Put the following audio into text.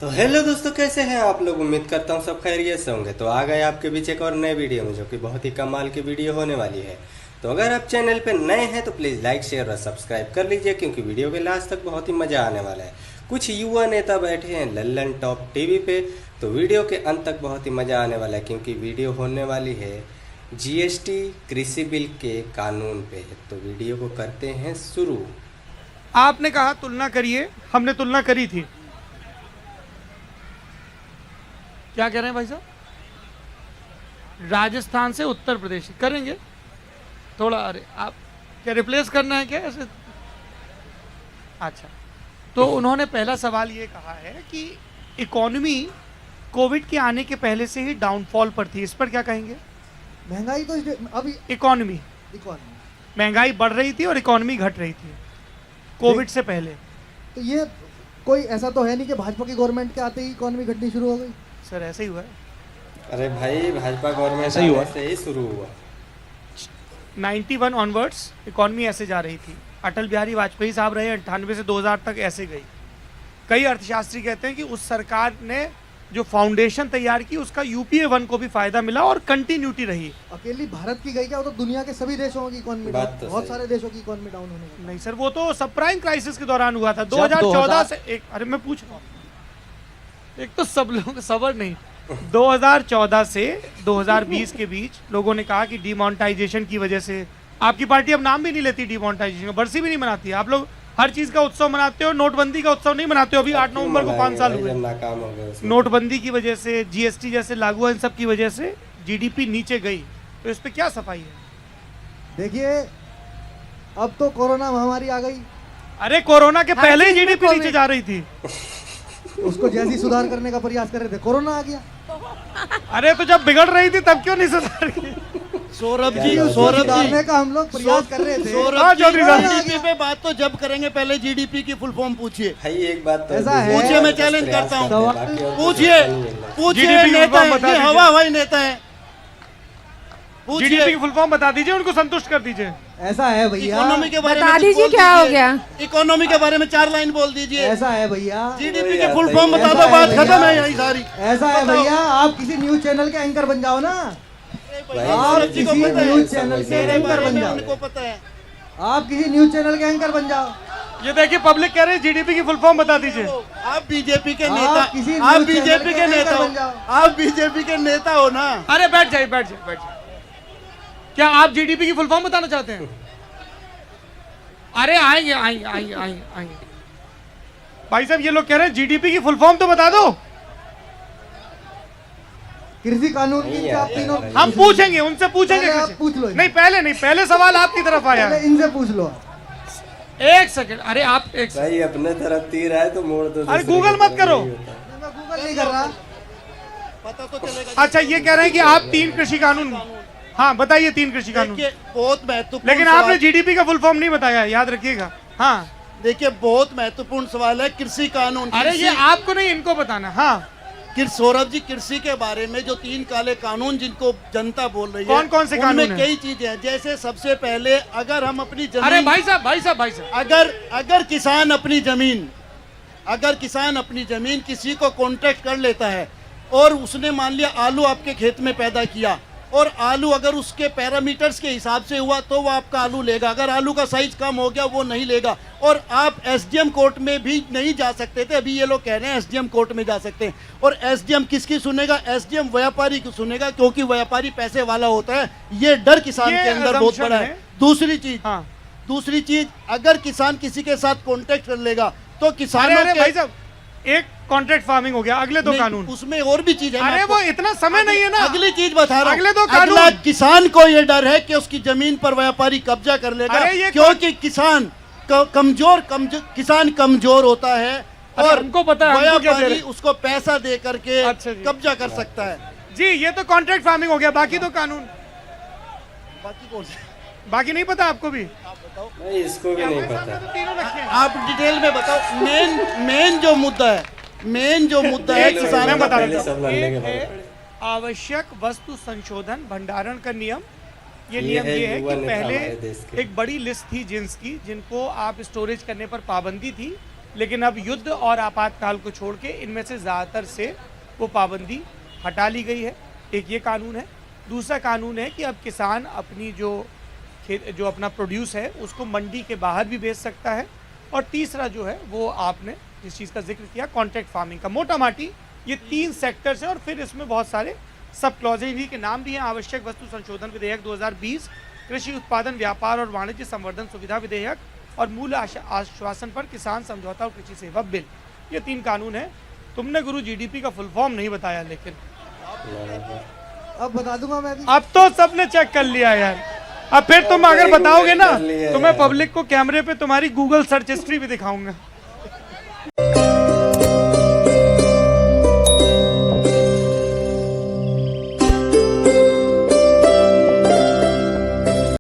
तो हेलो दोस्तों, कैसे हैं आप लोग। उम्मीद करता हूँ सब खैरियत से होंगे। तो आ गए आपके बीच एक और नए वीडियो में, जो कि बहुत ही कमाल की वीडियो होने वाली है। तो अगर आप चैनल पे नए हैं तो प्लीज़ लाइक शेयर और सब्सक्राइब कर लीजिए, क्योंकि वीडियो के लास्ट तक बहुत ही मज़ा आने वाला है। कुछ युवा नेता बैठे हैं लल्लन टॉप टीवी पे, तो वीडियो के अंत तक बहुत ही मज़ा आने वाला है, क्योंकि वीडियो होने वाली है जीएसटी कृषि बिल के कानून पे। तो वीडियो को करते हैं शुरू। आपने कहा तुलना करिए, हमने तुलना करी थी। क्या कह रहे हैं भाई साहब? राजस्थान से उत्तर प्रदेश करेंगे थोड़ा। अरे आप क्या रिप्लेस करना है क्या ऐसे? अच्छा, तो उन्होंने पहला सवाल ये कहा है कि इकोनॉमी कोविड के आने के पहले से ही डाउनफॉल पर थी। इस पर क्या कहेंगे? महंगाई तो अभी इकोनॉमी इकोनॉमी महंगाई बढ़ रही थी और इकोनॉमी घट रही थी कोविड से पहले। तो ये कोई ऐसा तो है नहीं कि भाजपा की गवर्नमेंट के आते ही इकोनॉमी घटनी शुरू हो गई। सर ऐसे ही हुआ है। अरे भाई, भाजपा गवर्नमेंट ऐसा ही हुआ। से ही शुरू हुआ। 91 ऑनवर्ड्स इकॉनमी ऐसे जा रही थी। अटल बिहारी वाजपेयी साहब रहे 98 से 2000 तक ऐसे गई। कई अर्थशास्त्री कहते हैं कि उस सरकार ने जो फाउंडेशन तैयार की उसका यूपीए 1 को भी फायदा मिला और कंटिन्यूटी रही। अकेली भारत की गई क्या? वो तो दुनिया के सभी देशों की इकोनॉमी, बात तो बहुत सही। सारे देशों की इकोनॉमी डाउन होने लगी। नहीं सर, वो तो सब प्राइम क्राइसिस के दौरान हुआ था 2014 से एक। अरे मैं पूछ रहा हूँ, एक तो सब लोग सबर नहीं। 2014 से 2020 के बीच लोगों ने कहा कि डिमोनेटाइजेशन की वजह से, आपकी पार्टी अब नाम भी नहीं लेती डिमोनेटाइजेशन का, बरसी भी नहीं मनाती। आप लोग हर चीज का उत्सव मनाते हो, नोटबंदी का उत्सव नहीं मनाते हो। अभी 8 नवंबर को 5 साल हुए। नाकाम हो गए। नोटबंदी की वजह से, जीएसटी जैसे लागू है, इन सब की वजह से जीडीपी नीचे गई। तो इस पे क्या सफाई है? देखिए, अब तो कोरोना महामारी आ गई, अरे कोरोना के पहले ही चीज़ में जीडीपी कोविड। नीचे जा रही थी। उसको जैसी सुधार करने का प्रयास कर रहे थे, कोरोना आ गया। अरे तो जब बिगड़ रही थी तब क्यों नहीं सुधारी? सौरभ क्या जी, बात है? सौरभ सुधारने जी, का हम लोग प्रयास कर रहे थे। हाँ, सौरभ जी, चौधरी साहब। जीडीपी पे बात तो जब करेंगे, पहले जीडीपी की फुल फॉर्म पूछिए। भाई एक बात तो ऐसा है। पूछिए, मैं चैलेंज करता हूँ। पूछिए, पूछिए, GDP की नेता फुल फॉर्म है, बता ये दीजिए। हवा हवाई नेता है। जीडीपी पूछिए, की फुल फॉर्म बता दीजिए, उनको संतुष्ट कर दीजिए। ऐसा है भैया, इकोनॉमी के बारे में बता कुछ दीजिए बोल क्या हो गया। इकोनॉमी के बारे में 4 लाइन बोल दीजिए। ऐसा है भैया, जीडीपी की फुल फॉर्म बता ऐसा दो, है बात भैया। खत्म है यही सारी। ऐसा है बताओ। भैया, आप किसी न्यूज चैनल के एंकर बन जाओ ना। भाई, आप सौरभ जी को किसी पता है, न्यूज चैनल के मेरे एंकर बारे बन में जाओ। उनको पता है। आप किसी न्यूज चैनल के एंकर बन जाओ। ये देखिए, पब्लिक कह रही है जीडीपी की फुल फॉर्म बता दीजिए। आप बीजेपी के आप नेता, किसी आप न्यूज़ चैनल बीजेपी के के नेता एंकर बन हो, जाओ। आप बीजेपी के नेता हो ना। अरे बैठ जाइए, बैठ जाइए, बैठ जाइए। क्या आप जीडीपी की फुल फॉर्म बताना चाहते हैं? अरे आएंगे आएंगे आएंगे आएंगे आएंगे। भाई साहब, ये लोग कह रहे हैं जीडीपी की फुल फॉर्म तो बता दो। कृषि कानून नहीं की आप आता तीनों है। हम पूछेंगे, उनसे पूछेंगे। पहले आप कृषि। पूछ लो। नहीं पहले नहीं, पहले सवाल आपकी तरफ आया। पहले इनसे पूछ लो। एक सेकंड, अरे आप एक सेकंड। भाई अपने तरफ तीर आए तो मोड़ दो। अरे दूसरे गूगल की मत तरफ करो। यही होता है। मैं गूगल नहीं कर रहा। पता तो चलेगा। अच्छा, ये कह रहे हैं कि आप 3 कृषि कानून, हाँ बताइए 3 कृषि कानून। देखिए, बहुत महत्वपूर्ण लेकिन आपने सवाल- जीडीपी का फुल फॉर्म नहीं बताया, याद रखिएगा। हाँ, देखिए, बहुत महत्वपूर्ण सवाल है कृषि कानून। अरे ये आपको नहीं, इनको बताना। हाँ, सौरभ जी, कृषि के बारे में जो 3 काले कानून जिनको जनता बोल रही है, कौन-कौन से कानून उनमें हैं? कई चीजें हैं। जैसे सबसे पहले, अगर हम अपनी जमीन, अरे भाई साहब, भाई साहब, भाई साहब, अगर किसान अपनी जमीन किसी को कॉन्ट्रैक्ट कर लेता है और उसने मान लिया आलू आपके खेत में पैदा किया, और आलू अगर उसके पैरामीटर्स के हिसाब से हुआ तो वो आपका आलू लेगा। अगर आलू का साइज कम हो गया वो नहीं लेगा। और आप एसडीएम कोर्ट में भी नहीं जा सकते थे, अभी ये लोग कह रहे हैं एसडीएम कोर्ट में जा सकते हैं। और एसडीएम किसकी सुनेगा? एसडीएम व्यापारी की सुनेगा, क्योंकि व्यापारी पैसे वाला होता है। ये डर किसान ये के अंदर बहुत assumption बड़ा है। है। हाँ। दूसरी चीज, अगर किसान किसी के साथ कॉन्ट्रैक्ट कर लेगा तो अरे किसानों अरे के भाई साहब, एक कॉन्ट्रैक्ट फार्मिंग हो गया, अगले 2 नहीं, कानून। उसमें और भी चीज है। मैं अरे आपको- वो इतना समय नहीं है ना। अगली चीज बता रहा हूं। अगले 2 कानून। अगला, किसान को ये डर है कि उसकी जमीन पर व्यापारी कब्जा कर लेगा, अरे ये क्योंकि किसान किसान कमजोर होता है अरे और हमको पता है, हमको क्या दे व्यापारी रहे? उसको पैसा दे करके अच्छा जी। कब्जा कर सकता है। जी, ये तो कॉन्ट्रैक्ट फार्मिंग हो गया, बाकी 2 कानून, बाकी कौन से? बाकी नहीं पता आपको भी? भाई इसको भी नहीं पता। तो तीनों रखे हैं। आप डिटेल में बताओ। मेन जो मुद्दा है एक किसान मैं का। बता पहले देता सब हूँ। लड़ने एक के है बाद। आवश्यक वस्तु संशोधन भंडारण का नियम। ये ये नियम है ये है युवा कि नेता पहले हमारे देश के। एक बड़ी लिस्ट थी जिन्स की, जिनको आप स्टोरेज करने पर पाबंदी थी। लेकिन अब युद्ध और आपातकाल को छोड़ के इनमें से ज़्यादातर से वो पाबंदी हटा ली गई है। एक ये कानून है। दूसरा कानून है कि अब किसान अपनी जो अपना प्रोड्यूस है उसको मंडी के बाहर भी बेच सकता है। और तीसरा जो है वो आपने जिस चीज़ का जिक्र किया कॉन्ट्रैक्ट फार्मिंग का, मोटा माटी ये 3 सेक्टर्स हैं। और फिर इसमें बहुत सारे सब क्लॉजेज भी के नाम भी हैं। आवश्यक वस्तु संशोधन विधेयक 2020, कृषि उत्पादन व्यापार और वाणिज्य संवर्धन सुविधा विधेयक और मूल्य आश्वासन पर किसान समझौता और कृषि सेवा बिल। ये 3 कानून हैं। तुमने गुरु जीडीपी का फुल फॉर्म नहीं बताया, लेकिन अब बता दूंगा मैं भी। अब तो सबने चेक कर लिया यार। अब फिर तुम अगर बताओगे ना तो मैं पब्लिक को कैमरे पे तुम्हारी गूगल सर्च हिस्ट्री भी दिखाऊंगा।